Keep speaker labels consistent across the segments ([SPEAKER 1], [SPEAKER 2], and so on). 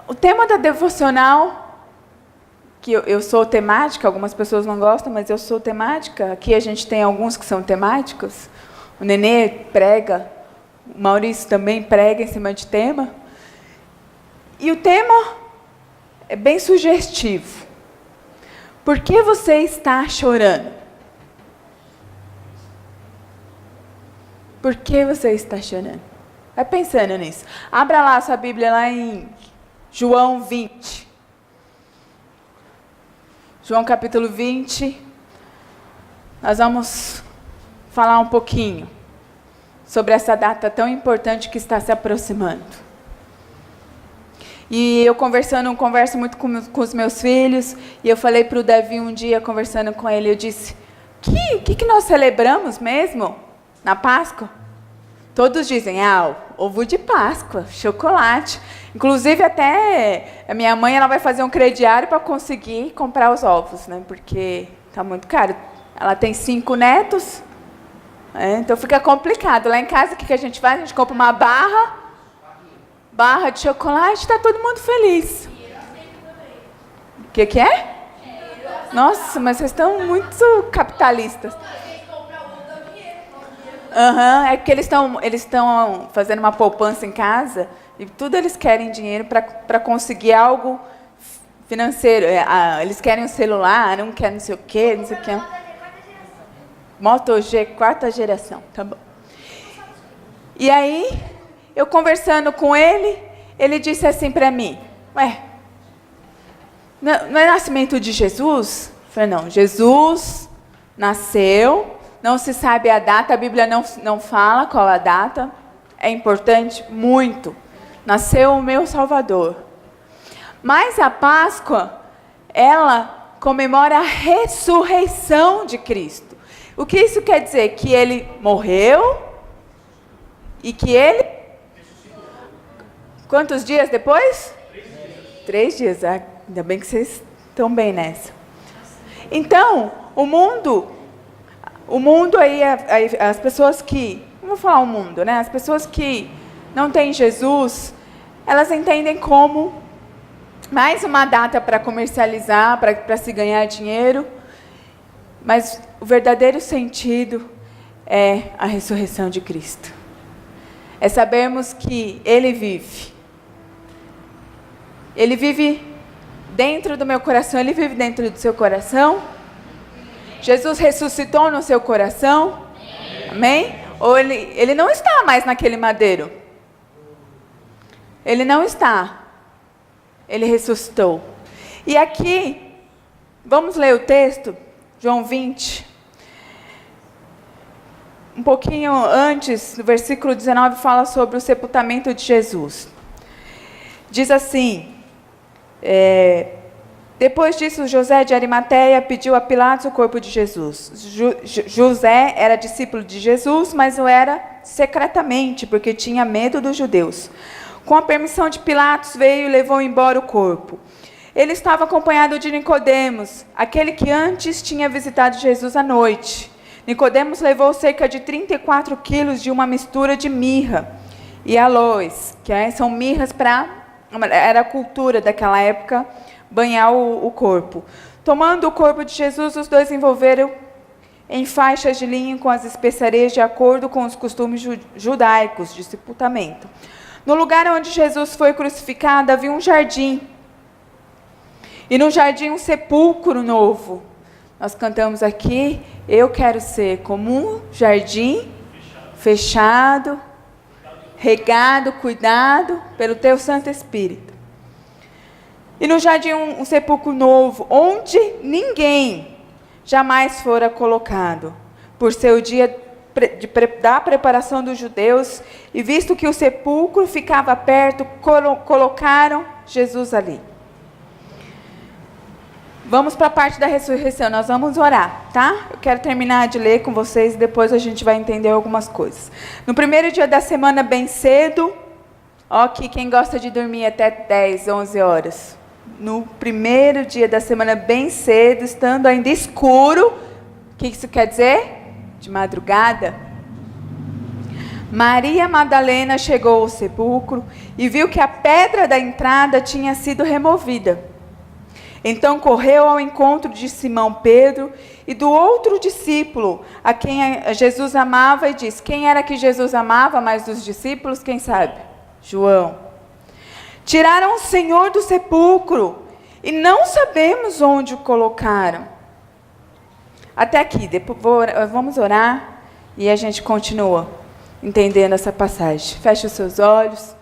[SPEAKER 1] O tema da devocional, que eu sou temática, algumas pessoas não gostam, mas eu sou temática. Aqui a gente tem alguns que são temáticos. O Nenê prega, o Maurício também prega em cima de tema. E o tema é bem sugestivo. Por que você está chorando? Por que você está chorando? Vai pensando nisso. Abra lá a sua Bíblia, lá em João 20. João capítulo 20. Nós vamos falar um pouquinho sobre essa data tão importante que está se aproximando. E eu converso muito com os meus filhos, e eu falei para o Davi um dia, conversando com ele, eu disse, o que nós celebramos mesmo na Páscoa? Todos dizem, ovo de Páscoa, chocolate. Inclusive, até a minha mãe ela vai fazer um crediário para conseguir comprar os ovos, né? Porque está muito caro. Ela tem 5 netos, então fica complicado. Lá em casa, o que a gente faz? A gente compra uma barra de chocolate, está todo mundo feliz. O que é? Nossa, mas vocês estão muito capitalistas. É porque eles estão fazendo uma poupança em casa e tudo eles querem dinheiro para conseguir algo financeiro. Eles querem um celular, não querem não sei o quê, não sei o quê. Moto G, 4ª geração, tá bom. E aí, eu conversando com ele, ele disse assim para mim, não é nascimento de Jesus? Eu falei, não, Jesus nasceu, não se sabe a data, a Bíblia não fala qual a data, é importante, muito. Nasceu o meu Salvador. Mas a Páscoa, ela comemora a ressurreição de Cristo. O que isso quer dizer? Que ele morreu e que ele... Quantos dias depois? 3 dias. Ainda bem que vocês estão bem nessa. Então, o mundo aí, as pessoas que... Não vou falar o mundo, né? As pessoas que não têm Jesus, elas entendem como mais uma data para comercializar, para se ganhar dinheiro. Mas o verdadeiro sentido é a ressurreição de Cristo. É sabermos que Ele vive. Ele vive dentro do meu coração, Ele vive dentro do seu coração. Jesus ressuscitou no seu coração. Amém? Ou ele não está mais naquele madeiro. Ele não está. Ele ressuscitou. E aqui, vamos ler o texto, João 20. Um pouquinho antes, no versículo 19, fala sobre o sepultamento de Jesus. Diz assim, depois disso, José de Arimateia pediu a Pilatos o corpo de Jesus. José era discípulo de Jesus, mas o era secretamente, porque tinha medo dos judeus. Com a permissão de Pilatos, veio e levou embora o corpo. Ele estava acompanhado de Nicodemos, aquele que antes tinha visitado Jesus à noite. Nicodemos levou cerca de 34 quilos de uma mistura de mirra e aloes, que são mirras era a cultura daquela época, banhar o corpo. Tomando o corpo de Jesus, os dois envolveram em faixas de linho com as especiarias de acordo com os costumes judaicos de sepultamento. No lugar onde Jesus foi crucificado, havia um jardim. E no jardim um sepulcro novo. Nós cantamos aqui, eu quero ser como um jardim fechado, regado, cuidado pelo teu Santo Espírito. E no jardim um sepulcro novo, onde ninguém jamais fora colocado, por ser o dia da preparação dos judeus, e visto que o sepulcro ficava perto, colocaram Jesus ali. Vamos para a parte da ressurreição, nós vamos orar, tá? Eu quero terminar de ler com vocês e depois a gente vai entender algumas coisas. No primeiro dia da semana, bem cedo, aqui quem gosta de dormir até 10, 11 horas. No primeiro dia da semana, bem cedo, estando ainda escuro, o que isso quer dizer? De madrugada. Maria Madalena chegou ao sepulcro e viu que a pedra da entrada tinha sido removida. Então correu ao encontro de Simão Pedro e do outro discípulo, a quem Jesus amava, e disse: quem era que Jesus amava mais dos discípulos? Quem sabe? João. Tiraram o Senhor do sepulcro e não sabemos onde o colocaram. Até aqui, depois vamos orar e a gente continua entendendo essa passagem. Feche os seus olhos.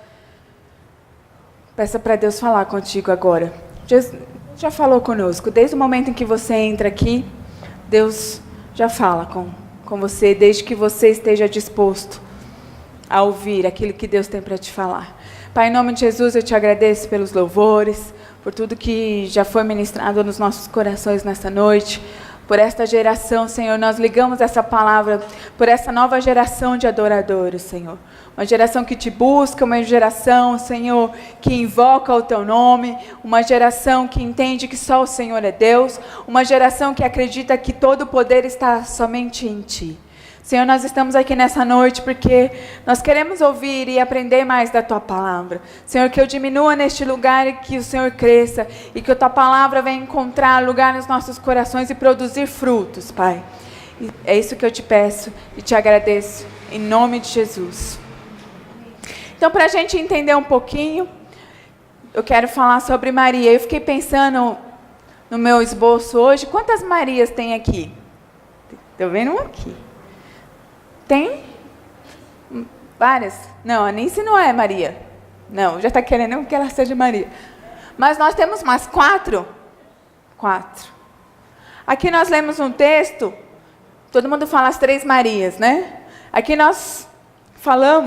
[SPEAKER 1] Peça para Deus falar contigo agora. Jesus já falou conosco. Desde o momento em que você entra aqui, Deus já fala com você, desde que você esteja disposto a ouvir aquilo que Deus tem para te falar. Pai, em nome de Jesus, eu te agradeço pelos louvores, por tudo que já foi ministrado nos nossos corações nessa noite. Por esta geração, Senhor, nós ligamos essa palavra por essa nova geração de adoradores, Senhor. Uma geração que te busca, uma geração, Senhor, que invoca o teu nome, uma geração que entende que só o Senhor é Deus, uma geração que acredita que todo o poder está somente em Ti. Senhor, nós estamos aqui nessa noite porque nós queremos ouvir e aprender mais da Tua Palavra. Senhor, que eu diminua neste lugar e que o Senhor cresça e que a Tua Palavra venha encontrar lugar nos nossos corações e produzir frutos, Pai. E é isso que eu te peço e te agradeço, em nome de Jesus. Então, para a gente entender um pouquinho, eu quero falar sobre Maria. Eu fiquei pensando no meu esboço hoje, quantas Marias tem aqui? Estou vendo uma aqui. Tem? Várias? Não, nem se não é Maria. Não, já está querendo que ela seja Maria. Mas nós temos mais 4? 4. Aqui nós lemos um texto, todo mundo fala as 3 Marias, né? Aqui nós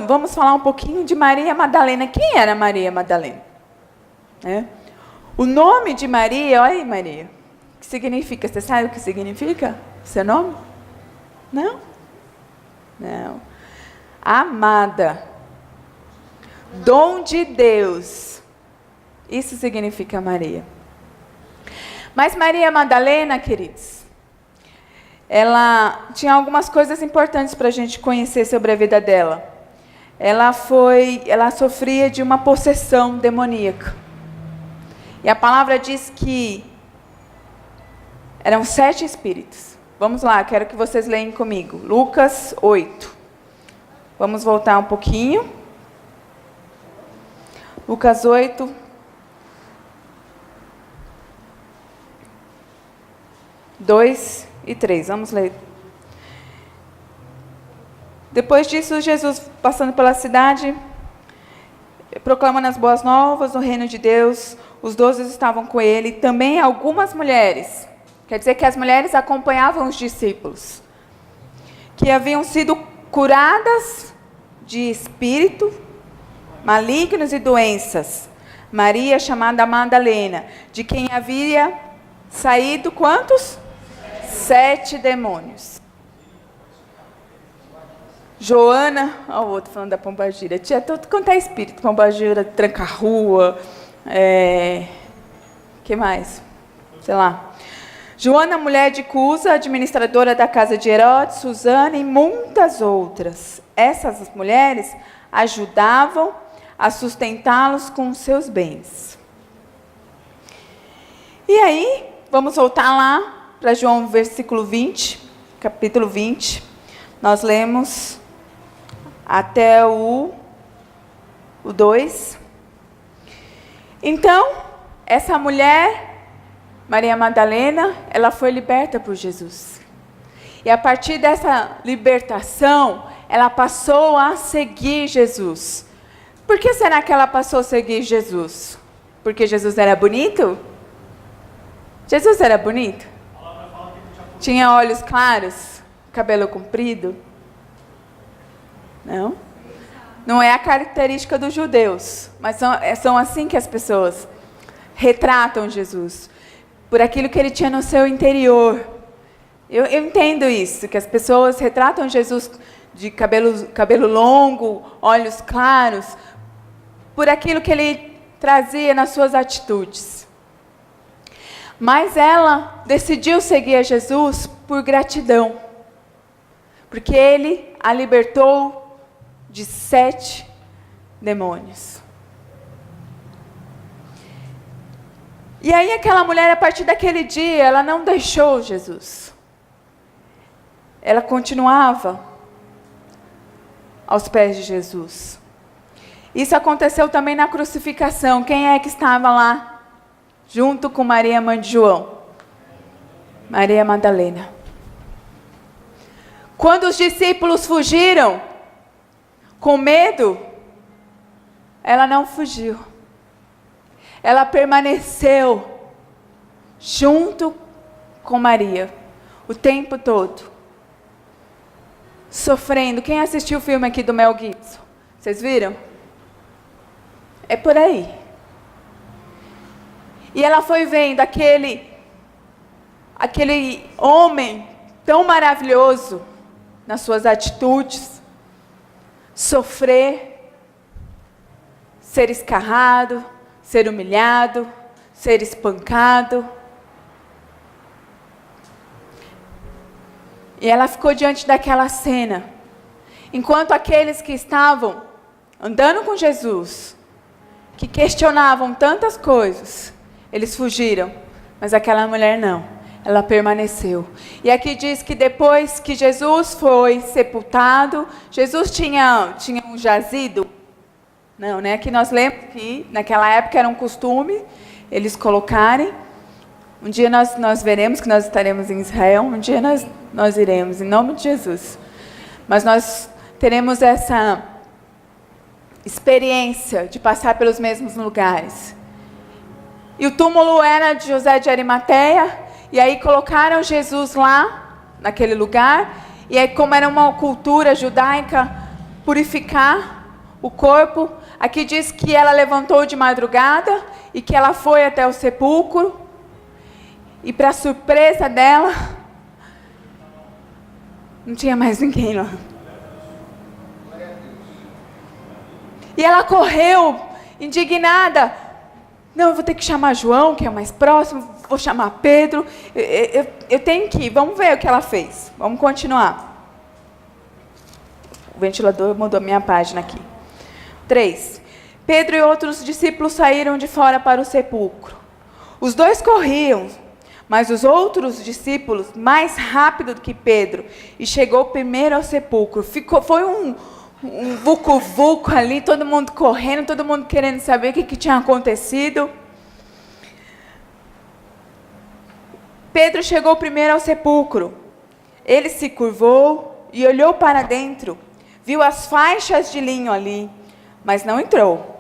[SPEAKER 1] vamos falar um pouquinho de Maria Madalena. Quem era Maria Madalena? O nome de Maria, olha aí Maria, o que significa? Você sabe o que significa seu nome? Não? Não. Amada. Dom de Deus. Isso significa Maria. Mas Maria Madalena, queridos, ela tinha algumas coisas importantes para a gente conhecer sobre a vida dela. Ela sofria de uma possessão demoníaca. E a palavra diz que eram 7 espíritos. Vamos lá, quero que vocês leiam comigo. Lucas 8. Vamos voltar um pouquinho. Lucas 8. Dois e 3. Vamos ler. Depois disso, Jesus, passando pela cidade, proclamando as boas novas no reino de Deus, os 12 estavam com ele, também algumas mulheres. Quer dizer que as mulheres acompanhavam os discípulos, que haviam sido curadas de espírito malignos e doenças. Maria, chamada Madalena, de quem havia saído quantos? 7 demônios. Joana, olha o outro falando da pombagira, tinha tudo quanto é espírito, pombagira, tranca-rua, que mais? Sei lá. Joana, mulher de Cusa, administradora da casa de Herodes, Susana e muitas outras. Essas mulheres ajudavam a sustentá-los com seus bens. E aí, vamos voltar lá para João, versículo 20, capítulo 20. Nós lemos até o 2. Então, essa mulher, Maria Madalena, ela foi liberta por Jesus. E a partir dessa libertação, ela passou a seguir Jesus. Por que será que ela passou a seguir Jesus? Porque Jesus era bonito? Jesus era bonito? Tinha olhos claros? Cabelo comprido? Não? Não é a característica dos judeus, mas são assim que as pessoas retratam Jesus. Por aquilo que ele tinha no seu interior. Eu entendo isso, que as pessoas retratam Jesus de cabelo longo, olhos claros, por aquilo que ele trazia nas suas atitudes. Mas ela decidiu seguir a Jesus por gratidão, porque ele a libertou de 7 demônios. E aí aquela mulher, a partir daquele dia, ela não deixou Jesus. Ela continuava aos pés de Jesus. Isso aconteceu também na crucificação. Quem é que estava lá junto com Maria, mãe de João? Maria Madalena. Quando os discípulos fugiram, com medo, ela não fugiu. Ela permaneceu junto com Maria o tempo todo, sofrendo. Quem assistiu o filme aqui do Mel Gibson? Vocês viram? É por aí. E ela foi vendo aquele homem tão maravilhoso nas suas atitudes, sofrer, ser escarrado, ser humilhado, ser espancado. E ela ficou diante daquela cena, enquanto aqueles que estavam andando com Jesus, que questionavam tantas coisas, eles fugiram, mas aquela mulher não, ela permaneceu. E aqui diz que depois que Jesus foi sepultado, Jesus tinha um jazido. Não, né? Aqui nós lemos que naquela época era um costume eles colocarem. Um dia nós veremos que nós estaremos em Israel, um dia nós iremos, em nome de Jesus. Mas nós teremos essa experiência de passar pelos mesmos lugares. E o túmulo era de José de Arimateia, e aí colocaram Jesus lá, naquele lugar, e aí como era uma cultura judaica, purificar o corpo. Aqui diz que ela levantou de madrugada e que ela foi até o sepulcro. E para surpresa dela, não tinha mais ninguém lá. E ela correu, indignada. Não, eu vou ter que chamar João, que é o mais próximo, vou chamar Pedro. Eu tenho que ir, vamos ver o que ela fez. Vamos continuar. O ventilador mudou a minha página aqui. 3. Pedro e outros discípulos saíram de fora para o sepulcro. Os dois corriam, mas os outros discípulos, mais rápido do que Pedro, e chegou primeiro ao sepulcro. Foi um vucu-vucu ali, todo mundo correndo, todo mundo querendo saber o que tinha acontecido. Pedro chegou primeiro ao sepulcro. Ele se curvou e olhou para dentro. Viu as faixas de linho ali, mas não entrou.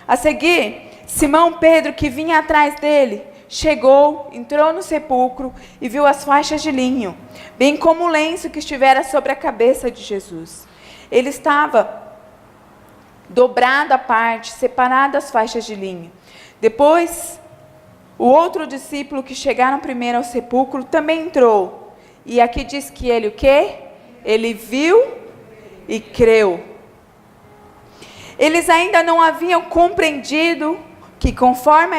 [SPEAKER 1] A seguir, Simão Pedro, que vinha atrás dele, chegou, entrou no sepulcro e viu as faixas de linho, bem como o lenço que estivera sobre a cabeça de Jesus. Ele estava dobrado à parte, separado das faixas de linho. Depois, o outro discípulo que chegaram primeiro ao sepulcro também entrou. E aqui diz que ele o quê? Ele viu e creu. Eles ainda não haviam compreendido que, conforme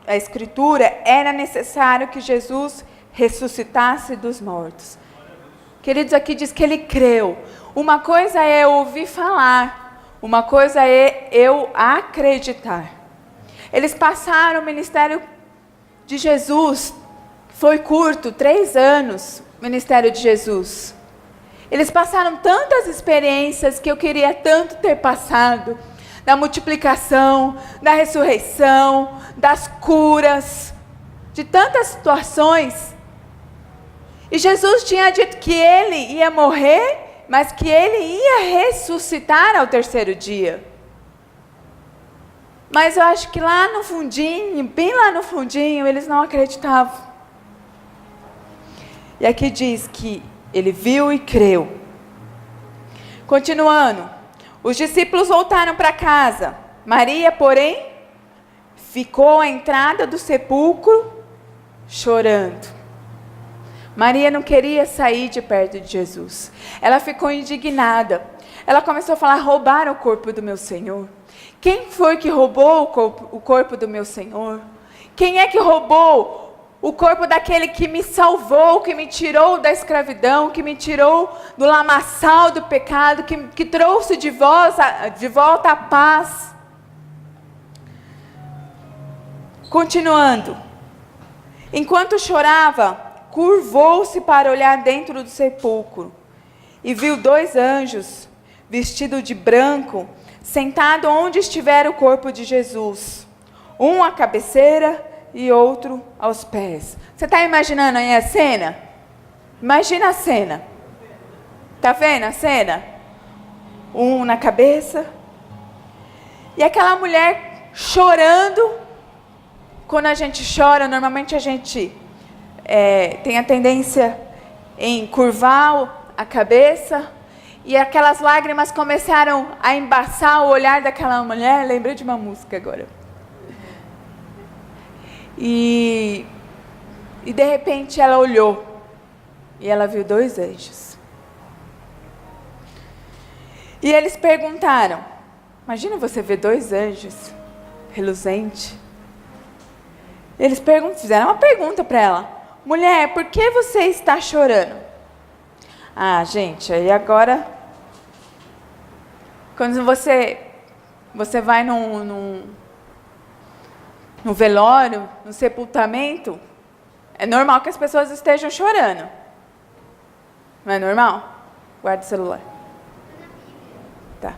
[SPEAKER 1] a Escritura, era necessário que Jesus ressuscitasse dos mortos. Queridos, aqui diz que ele creu. Uma coisa é ouvir falar, uma coisa é eu acreditar. Eles passaram o ministério de Jesus, foi curto, 3 anos, o ministério de Jesus. Eles passaram tantas experiências que eu queria tanto ter passado, da multiplicação, da ressurreição, das curas, de tantas situações. E Jesus tinha dito que ele ia morrer, mas que ele ia ressuscitar ao 3º dia. Mas eu acho que lá no fundinho, bem lá no fundinho, eles não acreditavam. E aqui diz que ele viu e creu. Continuando, os discípulos voltaram para casa. Maria, porém, ficou à entrada do sepulcro chorando. Maria não queria sair de perto de Jesus. Ela ficou indignada. Ela começou a falar: roubaram o corpo do meu Senhor. Quem foi que roubou o corpo do meu Senhor? Quem é que roubou o corpo daquele que me salvou, que me tirou da escravidão, que me tirou do lamaçal do pecado, que trouxe de volta a paz. Continuando. Enquanto chorava, curvou-se para olhar dentro do sepulcro e viu 2 anjos, vestidos de branco, sentados onde estivera o corpo de Jesus, um à cabeceira e outro aos pés. Você está imaginando aí a cena? Imagina a cena. Está vendo a cena? Um na cabeça. E aquela mulher chorando. Quando a gente chora, normalmente a gente tem a tendência em curvar a cabeça. E aquelas lágrimas começaram a embaçar o olhar daquela mulher. Lembrei de uma música agora. E de repente ela olhou. E ela viu 2 anjos. E eles perguntaram. Imagina você ver 2 anjos reluzentes. Eles fizeram uma pergunta para ela. Mulher, por que você está chorando? Ah, gente, aí agora... Quando você vai num velório, no sepultamento, é normal que as pessoas estejam chorando. Não é normal? Guarda o celular. Tá.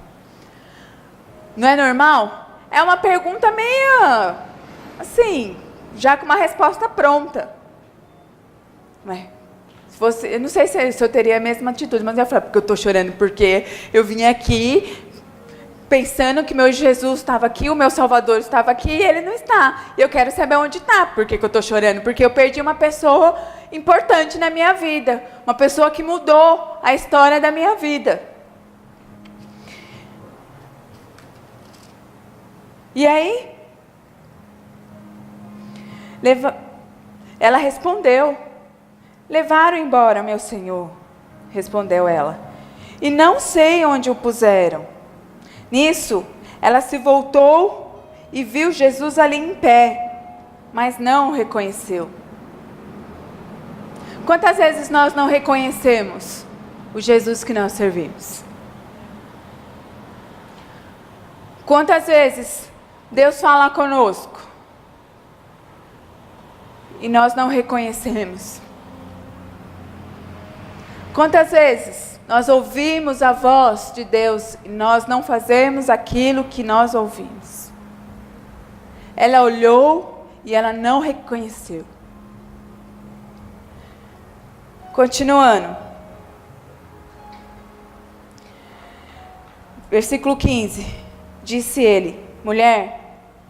[SPEAKER 1] Não é normal? É uma pergunta meio, assim, já com uma resposta pronta. Eu não sei se eu teria a mesma atitude, mas eu ia falar, porque eu estou chorando, porque eu vim aqui pensando que meu Jesus estava aqui, o meu Salvador estava aqui e ele não está. E eu quero saber onde está. Por que eu estou chorando? Porque eu perdi uma pessoa importante na minha vida. Uma pessoa que mudou a história da minha vida. E aí, ela respondeu. Levaram embora, meu Senhor, respondeu ela. E não sei onde o puseram. Nisso, ela se voltou e viu Jesus ali em pé, mas não o reconheceu. Quantas vezes nós não reconhecemos o Jesus que nós servimos? Quantas vezes Deus fala conosco e nós não reconhecemos? Quantas vezes nós ouvimos a voz de Deus e nós não fazemos aquilo que nós ouvimos? Ela olhou e ela não reconheceu. Continuando. Versículo 15. Disse ele: mulher,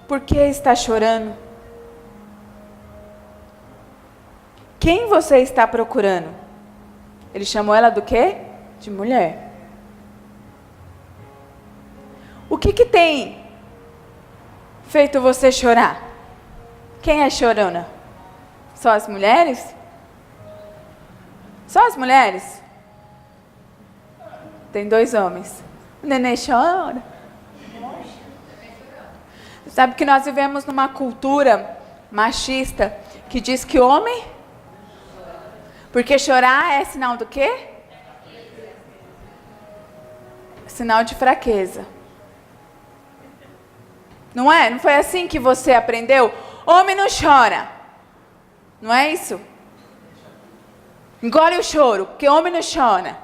[SPEAKER 1] por que está chorando? Quem você está procurando? Ele chamou ela do quê? De mulher. O que tem feito você chorar? Quem é chorona? Só as mulheres? Só as mulheres? Tem 2 homens. O neném chora. Sabe que nós vivemos numa cultura machista que diz que homem... Porque chorar é sinal do quê? Sinal de fraqueza. Não é? Não foi assim que você aprendeu? Homem não chora. Não é isso? Engole o choro, porque homem não chora.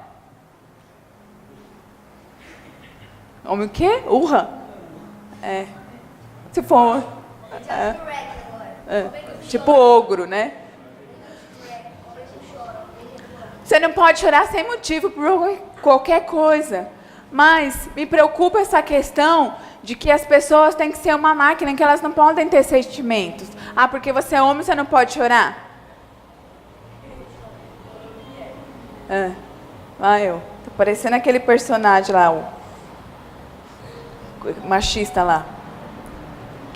[SPEAKER 1] Homem o quê? Urra. É. Se for... Tipo ogro, né? Você não pode chorar sem motivo por qualquer coisa. Mas me preocupa essa questão de que as pessoas têm que ser uma máquina, que elas não podem ter sentimentos. Ah, porque você é homem, você não pode chorar? Eu. Tô parecendo aquele personagem lá, o machista lá.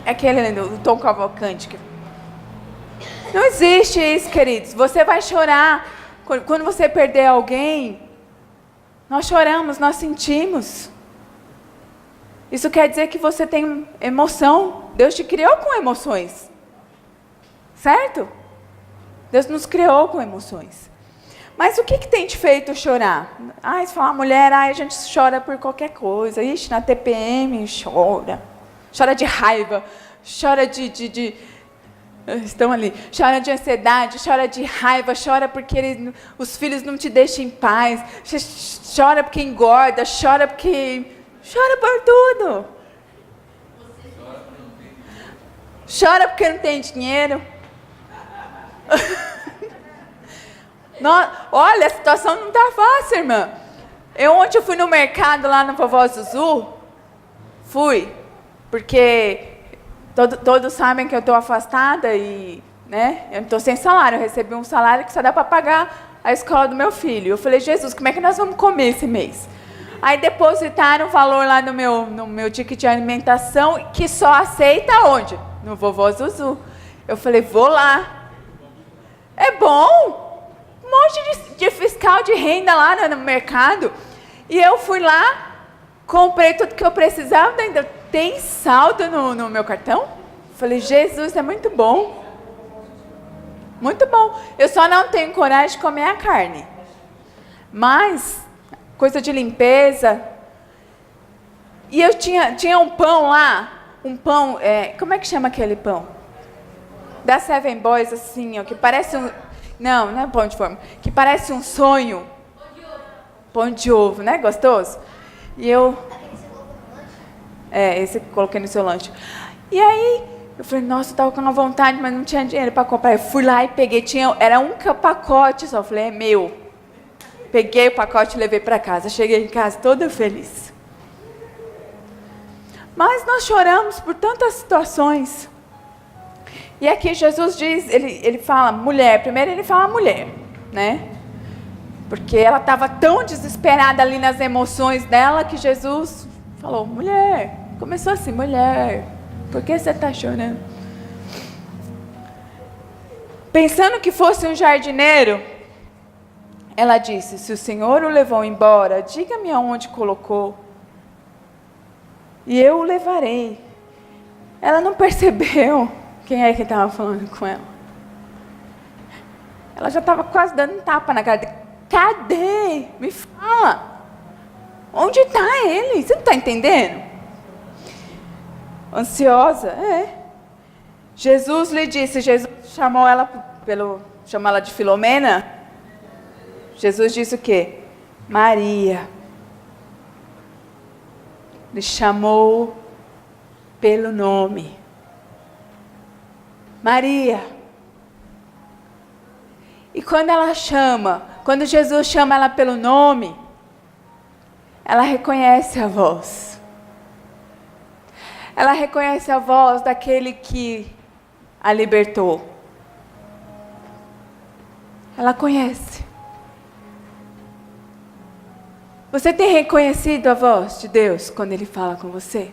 [SPEAKER 1] Aquele, o Tom Cavalcante. Não existe isso, queridos. Você vai chorar. Quando você perder alguém, nós choramos, nós sentimos. Isso quer dizer que você tem emoção. Deus te criou com emoções. Certo? Deus nos criou com emoções. Mas o que tem te feito chorar? Você fala, mulher, a gente chora por qualquer coisa. Ixi, na TPM chora. Chora de raiva, chora estão ali. Chora de ansiedade, chora de raiva, chora porque os filhos não te deixam em paz. Chora porque engorda, chora por tudo. Chora porque não tem dinheiro. Olha, a situação não está fácil, irmã. Ontem eu fui no mercado lá no Vovó Zuzu. Fui, porque todos sabem que eu estou afastada e, eu estou sem salário. Eu recebi um salário que só dá para pagar a escola do meu filho. Eu falei, Jesus, como é que nós vamos comer esse mês? Aí depositaram o valor lá no meu ticket de alimentação, que só aceita onde? No Vovó Zuzu. Eu falei, vou lá. É bom. Um monte de fiscal de renda lá no mercado. E eu fui lá, comprei tudo que eu precisava, ainda tem saldo no meu cartão. Falei, Jesus, é muito bom. Muito bom. Eu só não tenho coragem de comer a carne. Mas, coisa de limpeza. E eu tinha um pão lá, como é que chama aquele pão? Da Seven Boys, assim, ó, que parece um... Não é pão de forma. Que parece um sonho. Pão de ovo, né? Gostoso? E eu... esse que eu coloquei no seu lanche. E aí, eu falei, nossa, eu estava com uma vontade, mas não tinha dinheiro para comprar. Eu fui lá e peguei, era um pacote só. Eu falei, é meu. Peguei o pacote e levei para casa. Cheguei em casa toda feliz. Mas nós choramos por tantas situações. E aqui Jesus diz, ele fala mulher, primeiro ele fala mulher, né? Porque ela estava tão desesperada ali nas emoções dela que Jesus falou, mulher, começou assim, mulher, por que você está chorando? Pensando que fosse um jardineiro, ela disse, se o Senhor o levou embora, diga-me aonde colocou, e eu o levarei. Ela não percebeu quem é que estava falando com ela. Ela já estava quase dando um tapa na cara dele. Cadê? Me fala. Onde está ele? Você não está entendendo? Ansiosa? Jesus lhe disse, Jesus chamou ela de Filomena. Jesus disse o quê? Maria. Ele chamou pelo nome. Maria. E quando Jesus chama ela pelo nome, ela reconhece a voz. Ela reconhece a voz daquele que a libertou. Ela conhece. Você tem reconhecido a voz de Deus quando Ele fala com você?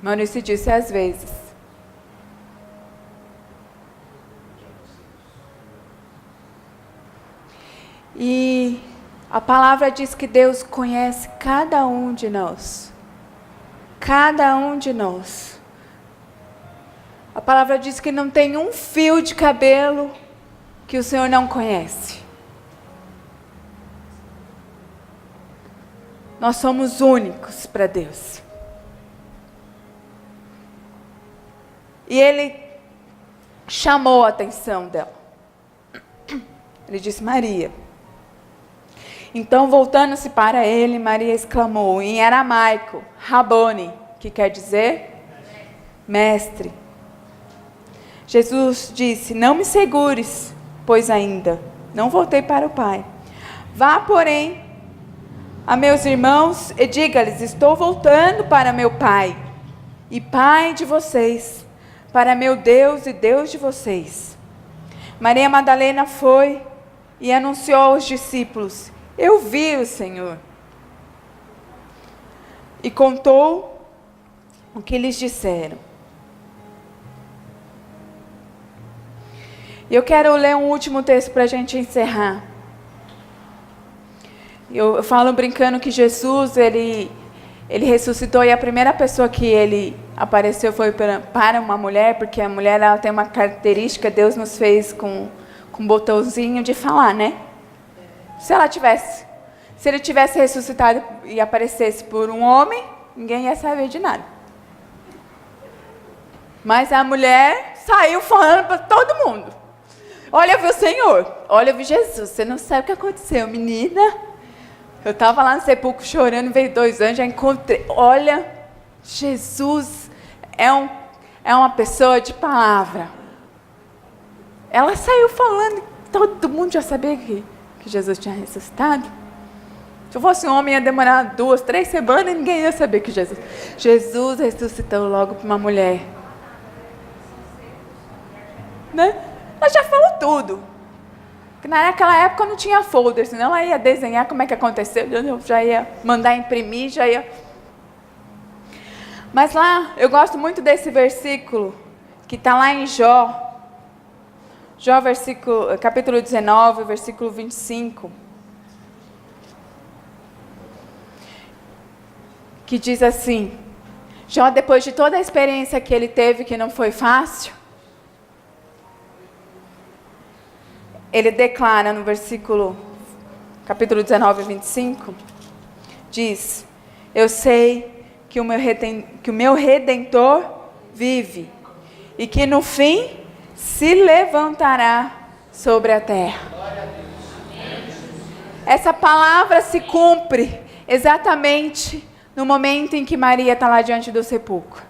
[SPEAKER 1] Maurício disse às vezes. E a palavra diz que Deus conhece cada um de nós. Cada um de nós. A palavra diz que não tem um fio de cabelo que o Senhor não conhece. Nós somos únicos para Deus. E Ele chamou a atenção dela. Ele disse, Maria. Então, voltando-se para ele, Maria exclamou, em aramaico, Rabone, que quer dizer mestre. Jesus disse, não me segures, pois ainda não voltei para o Pai. Vá, porém, a meus irmãos e diga-lhes, estou voltando para meu Pai e Pai de vocês, para meu Deus e Deus de vocês. Maria Madalena foi e anunciou aos discípulos, eu vi o Senhor. E contou o que lhes disseram. E eu quero ler um último texto para a gente encerrar. Eu falo brincando que Jesus, ele ressuscitou e a primeira pessoa que ele apareceu foi para uma mulher, porque a mulher ela tem uma característica, Deus nos fez com um botãozinho de falar, né? Se ele tivesse ressuscitado e aparecesse por um homem, ninguém ia saber de nada. Mas a mulher saiu falando para todo mundo. Olha, eu vi o Senhor. Olha, eu vi Jesus. Você não sabe o que aconteceu, menina. Eu estava lá no sepulcro chorando, veio 2 anos, já encontrei. Olha, Jesus é uma pessoa de palavra. Ela saiu falando, todo mundo já sabia que Jesus tinha ressuscitado. Se eu fosse um homem, ia demorar 2, 3 semanas e ninguém ia saber que Jesus ressuscitou logo para uma mulher. Né? Ela já falou tudo. Porque naquela época não tinha folder, senão ela ia desenhar como é que aconteceu, eu já ia mandar imprimir, já ia... Mas lá, eu gosto muito desse versículo, que está lá em Jó. Jó, capítulo 19, versículo 25. Que diz assim, Jó, depois de toda a experiência que ele teve, que não foi fácil, ele declara no versículo, capítulo 19, 25, diz, eu sei que o meu Redentor vive, e que no fim se levantará sobre a terra. Essa palavra se cumpre exatamente no momento em que Maria está lá diante do sepulcro.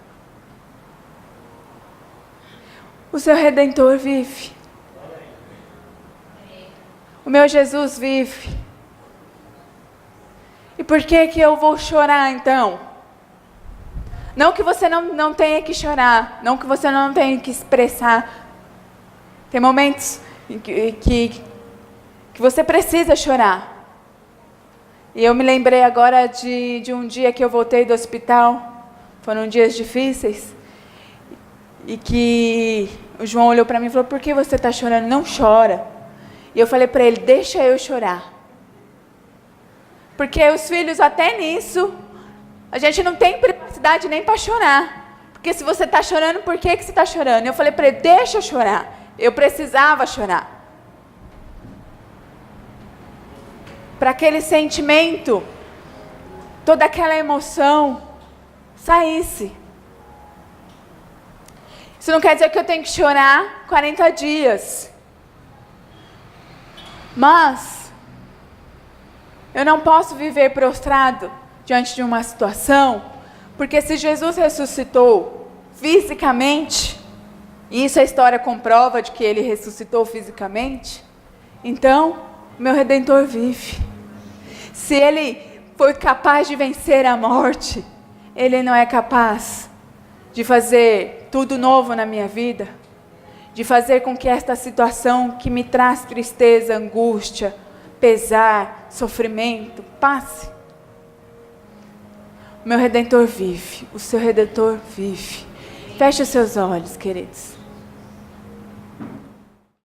[SPEAKER 1] O seu Redentor vive. O meu Jesus vive. E por que eu vou chorar então? Não que você não tenha que chorar, não que você não tenha que expressar. Tem momentos que você precisa chorar. E eu me lembrei agora de um dia que eu voltei do hospital. Foram dias difíceis. E que o João olhou para mim e falou, por que você está chorando? Não chora. E eu falei para ele, deixa eu chorar. Porque os filhos, até nisso, a gente não tem privacidade nem para chorar. Porque se você está chorando, por que você está chorando? Eu falei para ele, deixa eu chorar. Eu precisava chorar. Para aquele sentimento, toda aquela emoção, saísse. Isso não quer dizer que eu tenho que chorar 40 dias. Mas eu não posso viver prostrado diante de uma situação, porque se Jesus ressuscitou fisicamente, e isso a história comprova de que ele ressuscitou fisicamente, então o meu Redentor vive. Se ele foi capaz de vencer a morte, ele não é capaz de fazer tudo novo na minha vida, de fazer com que esta situação que me traz tristeza, angústia, pesar, sofrimento, passe. O meu Redentor vive, o seu Redentor vive. Feche os seus olhos, queridos.